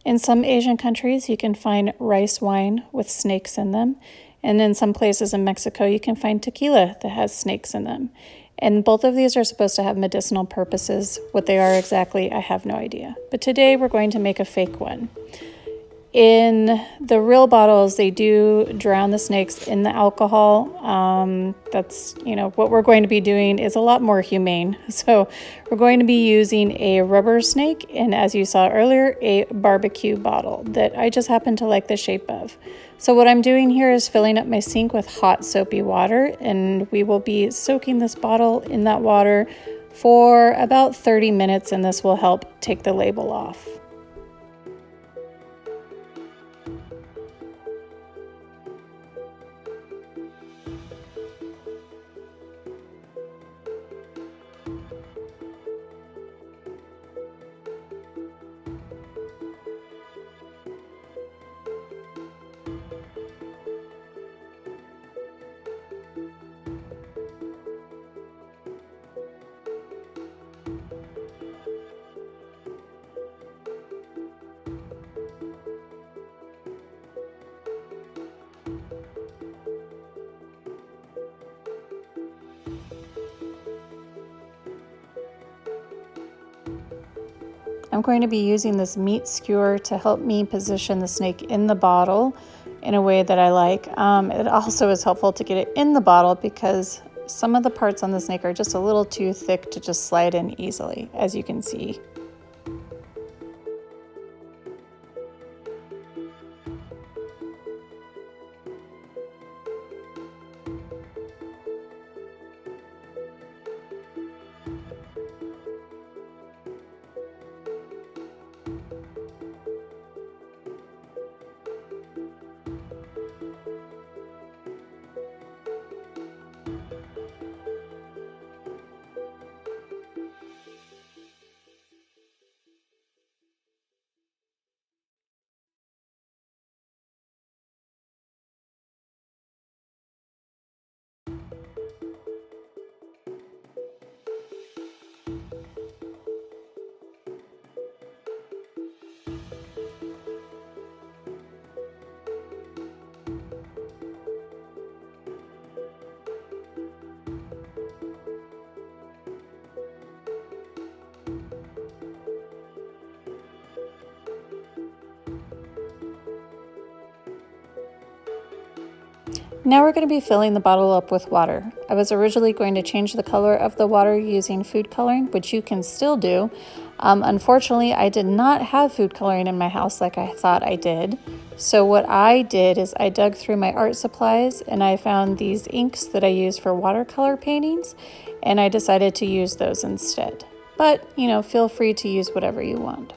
In some Asian countries, you can find rice wine with snakes in them. And in some places in Mexico, you can find tequila that has snakes in them. And both of these are supposed to have medicinal purposes. What they are exactly, I have no idea. But today we're going to make a fake one. In the real bottles, they do drown the snakes in the alcohol. That's, what we're going to be doing is a lot more humane. So we're going to be using a rubber snake and, as you saw earlier, a barbecue bottle that I just happen to like the shape of. So what I'm doing here is filling up my sink with hot soapy water, and we will be soaking this bottle in that water for about 30 minutes, and this will help take the label off. I'm going to be using this meat skewer to help me position the snake in the bottle in a way that I like. It also is helpful to get it in the bottle because some of the parts on the snake are just a little too thick to just slide in easily, as you can see. Now we're going to be filling the bottle up with water. I was originally going to change the color of the water using food coloring, which you can still do. Unfortunately, I did not have food coloring in my house like I thought I did. So what I did is I dug through my art supplies and I found these inks that I use for watercolor paintings, and I decided to use those instead. But, feel free to use whatever you want.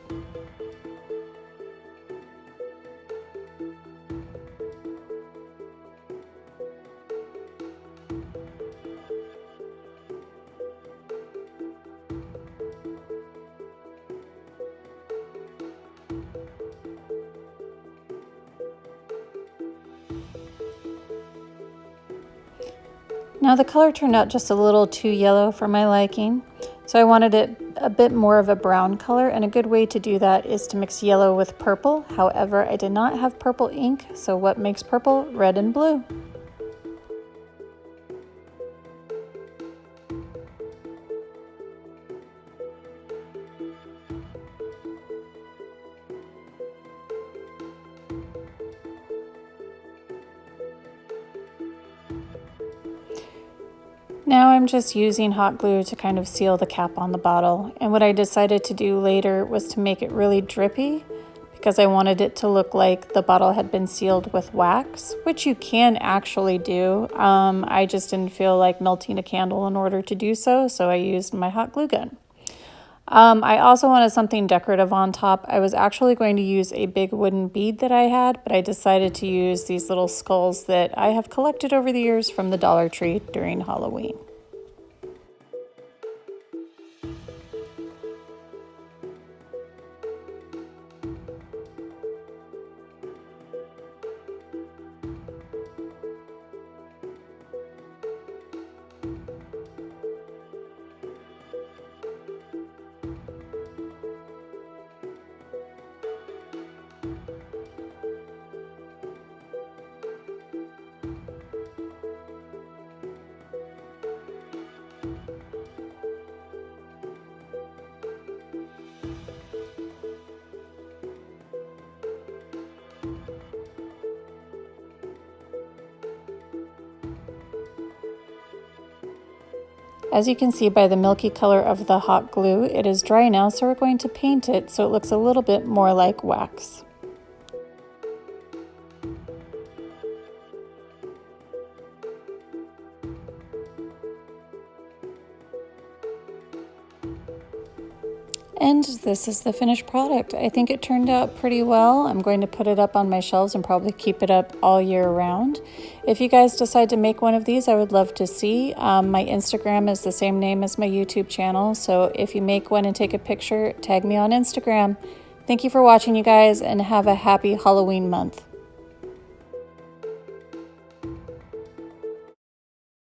Now the color turned out just a little too yellow for my liking, so I wanted it a bit more of a brown color, and a good way to do that is to mix yellow with purple. However, I did not have purple ink, so what makes purple? Red and blue. Now I'm just using hot glue to kind of seal the cap on the bottle, and what I decided to do later was to make it really drippy because I wanted it to look like the bottle had been sealed with wax, which you can actually do. I just didn't feel like melting a candle in order to do so, so I used my hot glue gun. I also wanted something decorative on top. I was actually going to use a big wooden bead that I had, but I decided to use these little skulls that I have collected over the years from the Dollar Tree during Halloween. As you can see by the milky color of the hot glue, it is dry now, so we're going to paint it so it looks a little bit more like wax. And this is the finished product. I think it turned out pretty well. I'm going to put it up on my shelves and probably keep it up all year round. If you guys decide to make one of these, I would love to see. My Instagram is the same name as my YouTube channel, so if you make one and take a picture, tag me on Instagram. Thank you for watching, you guys, and have a happy Halloween month.